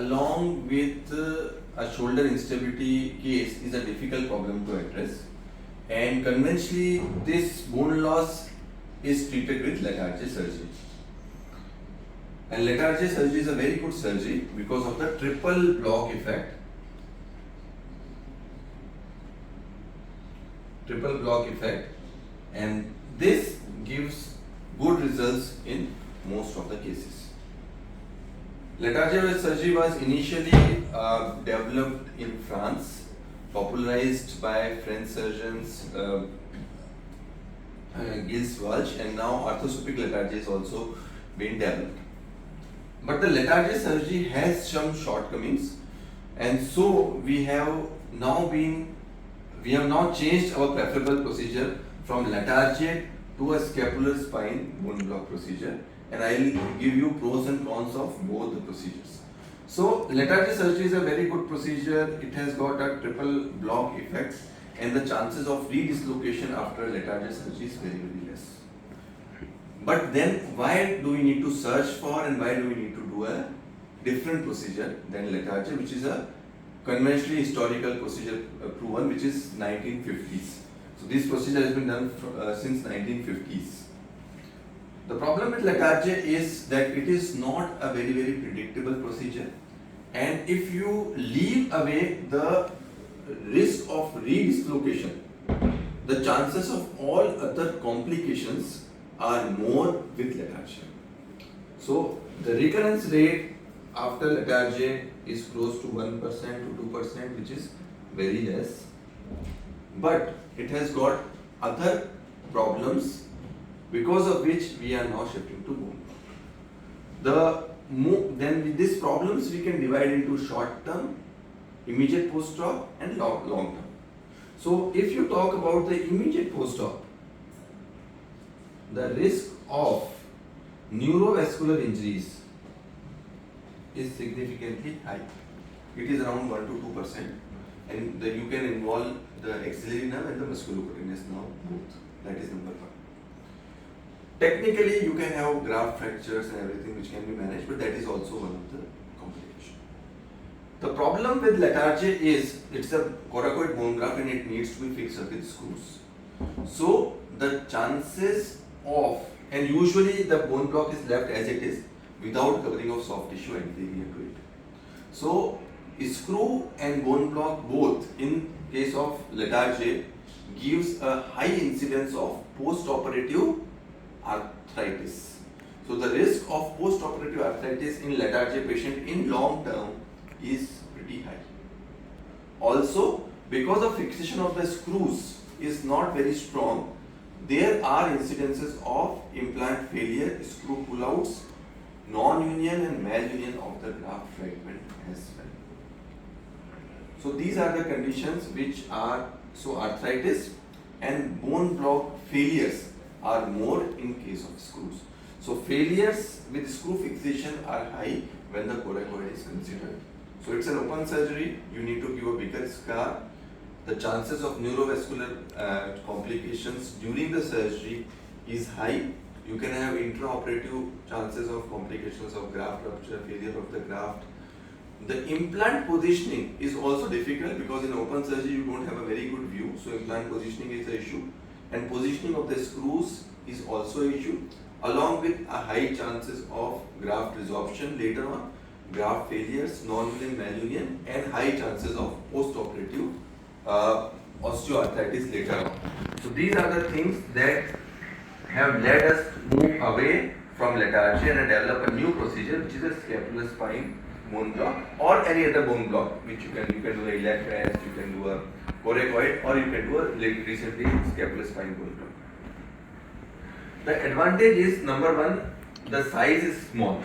along with a shoulder instability case is a difficult problem to address, and conventionally this bone loss is treated with Latarjet surgery. And Latarjet surgery is a very good surgery because of the triple block effect. Triple block effect, and this gives good results in most of the cases. Latarjet surgery was initially developed in France, popularized by French surgeons Gilles Walsh, and now arthroscopic Latarjet is also being developed. But the Latarjet surgery has some shortcomings, and so we have now changed our preferable procedure from Latarjet to a scapular spine bone block procedure, and I will give you pros and cons of both the procedures. So Latarjet surgery is a very good procedure. It has got a triple block effect, and the chances of redislocation after Latarjet surgery is very, very less. But then why do we need to search for, and why do we need to do a different procedure than Latarjet, which is a conventionally historical procedure proven, which is 1950s. So this procedure has been done since 1950s. The problem with Latarjet is that it is not a very, very predictable procedure, and if you leave away the risk of redislocation, the chances of all other complications are more with Latarjet. So the recurrence rate after Latarjet is close to 1% to 2%, which is very less, but it has got other problems because of which we are now shifting to bone block. Then with these problems we can divide into short term, immediate post-op, and long term. So if you talk about the immediate post-op, the risk of neurovascular injuries is significantly high. It is around 1 to 2%, and you can involve the axillary nerve and the musculocutaneous nerve both. That is number one. Technically, you can have graft fractures and everything which can be managed, but that is also one of the complications. The problem with Latarjet is it's a coracoid bone graft and it needs to be fixed up with screws. So the chances of, and usually the bone block is left as it is without covering of soft tissue anterior to it. So screw and bone block both in case of Latarjet gives a high incidence of post-operative arthritis. So the risk of post-operative arthritis in Latarjet patient in long term is pretty high. Also, because of fixation of the screws is not very strong, there are incidences of implant failure, screw pullouts, non-union and malunion of the graft fragment as well. So these are the conditions which are, so arthritis and bone block failures are more in case of screws. So failures with screw fixation are high when the coracoid is considered. So it's an open surgery, you need to give a bigger scar. The chances of neurovascular complications during the surgery is high. You can have intraoperative chances of complications of graft rupture, failure of the graft. The implant positioning is also difficult because in open surgery you don't have a very good view. So implant positioning is the issue, and positioning of the screws is also an issue, along with a high chances of graft resorption later on, graft failures, non-union, malunion, and high chances of post-operative osteoarthritis later on. So these are the things that have led us to move away from Latarjet and develop a new procedure, which is a scapular spine bone block or any other bone block, which you can do a iliac crest, you can do a coracoid, or you can do a recently scapular spine bone block. The advantage is, number one, the size is small.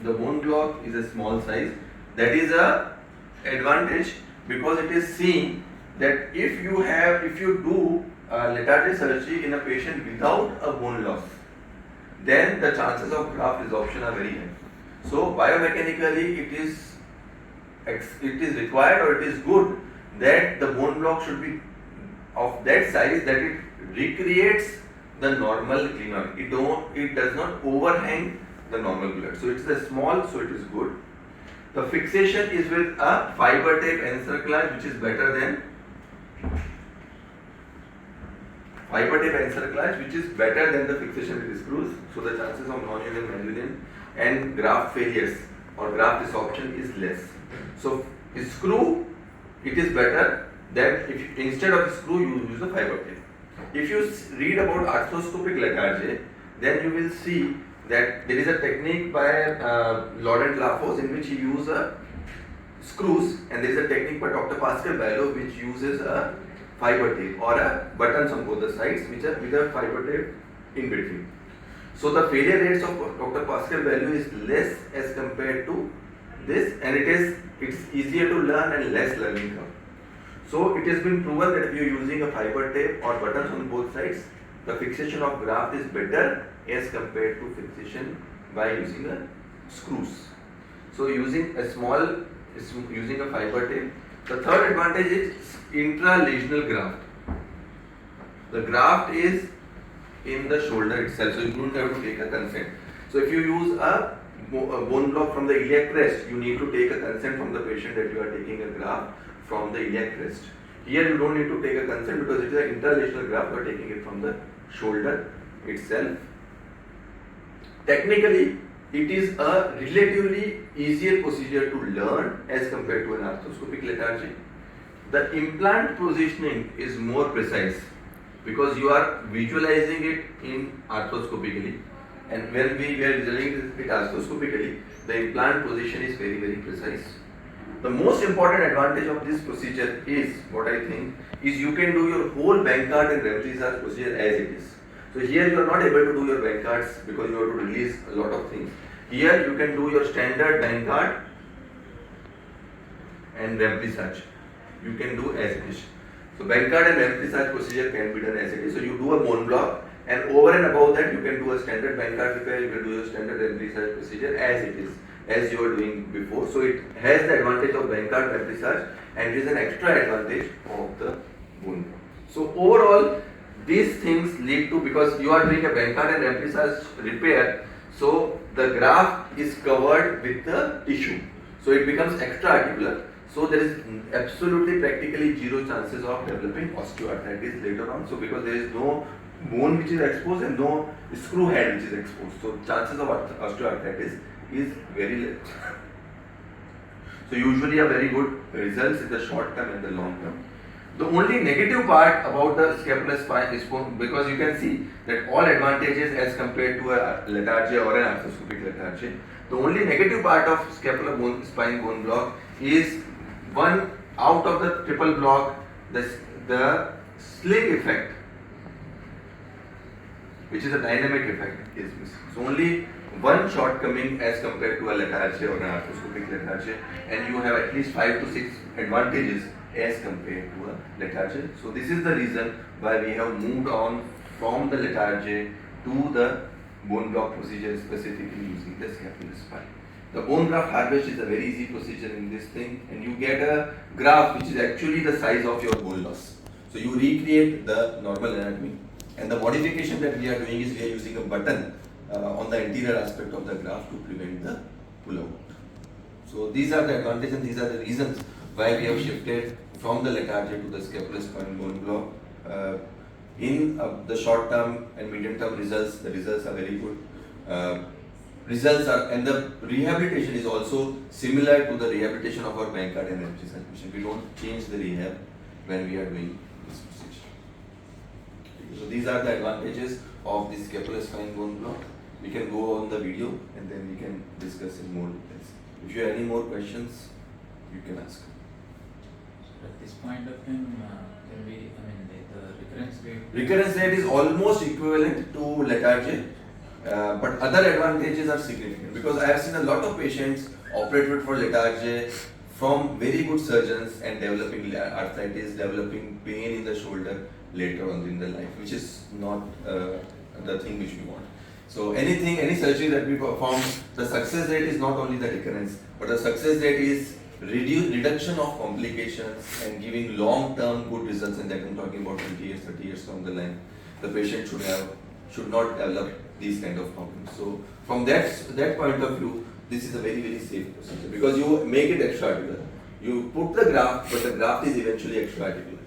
The bone block is a small size. That is a advantage because it is seen that if you do Latarjet surgery in a patient without a bone loss, then the chances of graft resorption are very high. So biomechanically it is required, or it is good that the bone block should be of that size that it recreates the normal glenoid. It does not overhang the normal blood. So it's a small, so it is good. The fixation is with a fiber tape encerclage, which is better than the fixation with screws. So the chances of non-union, non-union and graft failures or graft desorption is less. So screw, it is better than if instead of screw you use the fiber tape. If you read about arthroscopic Latarjet, then you will see that there is a technique by Laurent Lafosse in which he uses screws, and there is a technique by Dr. Pascal Baillot which uses a fiber tape or a buttons on both the sides which are with a fiber tape in between. So the failure rates of Dr. Pascal Baillot is less as compared to this, and it's easier to learn and less learning curve. So it has been proven that if you are using a fiber tape or buttons on both sides, the fixation of graft is better as compared to fixation by using a screws. So using a fiber tape. The third advantage is intralesional graft. The graft is in the shoulder itself, so you don't have to take a consent. So if you use a bone block from the iliac crest, you need to take a consent from the patient that you are taking a graft from the iliac crest. Here you don't need to take a consent because it is an intralesional graft, you are taking it from the shoulder itself. Technically, it is a relatively easier procedure to learn as compared to an arthroscopic Latarjet. The implant positioning is more precise because you are visualizing it in arthroscopically, and when we were doing it arthroscopically, the implant position is very, very precise. The most important advantage of this procedure is, what I think, is you can do your whole Bankart and Remsky procedure as it is. So here you are not able to do your Bankarts because you have to release a lot of things. Here you can do your standard Bankart and Remsky. You can do as it is. So Bankart and Remsky procedure can be done as it is. So you do a bone block, and over and above that you can do a standard Bankart repair, you can do your standard Remsky procedure as it is, as you were doing before. So it has the advantage of Bankart, Remsky, and it is an extra advantage of the bone block. So overall, these things lead to, because you are doing a Bankart and Remsky repair, so the graft is covered with the tissue, so it becomes extra articular. So there is absolutely practically zero chances of developing osteoarthritis later on. So because there is no bone which is exposed and no screw head which is exposed, so chances of osteoarthritis is very less. So usually a very good results in the short term and the long term. The only negative part about the scapular spine is because you can see that all advantages as compared to a Latarjet or an arthroscopic Latarjet. The only negative part of scapular spine bone block is one out of the triple block, the sling effect, which is a dynamic effect, is missing. So only one shortcoming as compared to a Latarjet or an arthroscopic Latarjet, and you have at least 5 to 6 advantages as compared to a Latarjet. So this is the reason why we have moved on from the Latarjet to the bone block procedure, specifically using the scapular spine. The bone graft harvest is a very easy procedure in this thing, and you get a graft which is actually the size of your bone loss. So you recreate the normal anatomy, and the modification that we are doing is we are using a button on the anterior aspect of the graft to prevent the pull-out. So these are the advantages and these are the reasons why we have shifted from the Latarjet to the scapular spine bone block. In the short term and medium term results, the results are very good. And the rehabilitation is also similar to the rehabilitation of our Bankart and Remsky patient. We don't change the rehab when we are doing this procedure. So these are the advantages of the scapular spine bone block. We can go on the video and then we can discuss in more details. If you have any more questions, you can ask. At this point of time, the recurrence rate? Recurrence rate is almost equivalent to Latarjet, but other advantages are significant because I have seen a lot of patients operated for Latarjet from very good surgeons and developing arthritis, developing pain in the shoulder later on in the life, which is not the thing which we want. So any surgery that we perform, the success rate is not only the recurrence, but the success rate is reduction of complications and giving long-term good results, and that I'm talking about 20 years, 30 years down the line. The patient should not develop these kind of problems. So from that point of view, this is a very very safe procedure because you make it extra-articular. You put the graft, but the graft is eventually extra-articular.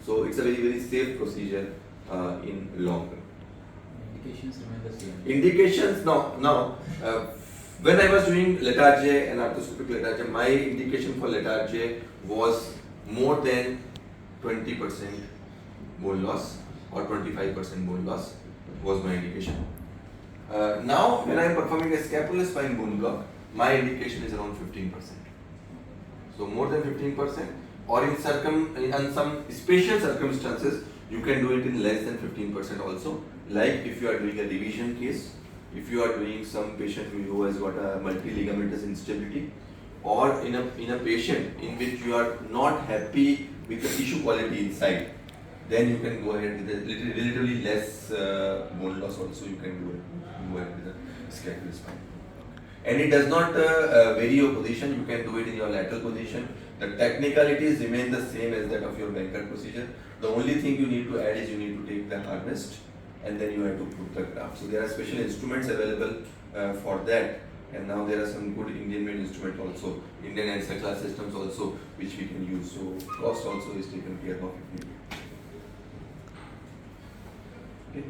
So it's a very very safe procedure in long run. Indications remain the same. Indications now. When I was doing Letarge and arthroscopic Letarge, my indication for Letarge was more than 20% bone loss or 25% bone loss was my indication. Now when I am performing a scapular spine bone block, my indication is around 15%. So more than 15%, or in some special circumstances, you can do it in less than 15% also. Like if you are doing a revision case, if you are doing some patient who has got a multi-ligamentous instability, or in a patient in which you are not happy with the tissue quality inside, then you can go ahead with a relatively less bone loss also. You can go ahead with the scapular spine. And it does not vary your position. You can do it in your lateral position. The technicalities remain the same as that of your Bankert procedure. The only thing you need to add is you need to take the harvest and then you have to put the graft. So there are special instruments available for that. And now there are some good Indian made instruments also, Indian answer class systems also, which we can use. So cost also is taken care of if needed. Okay.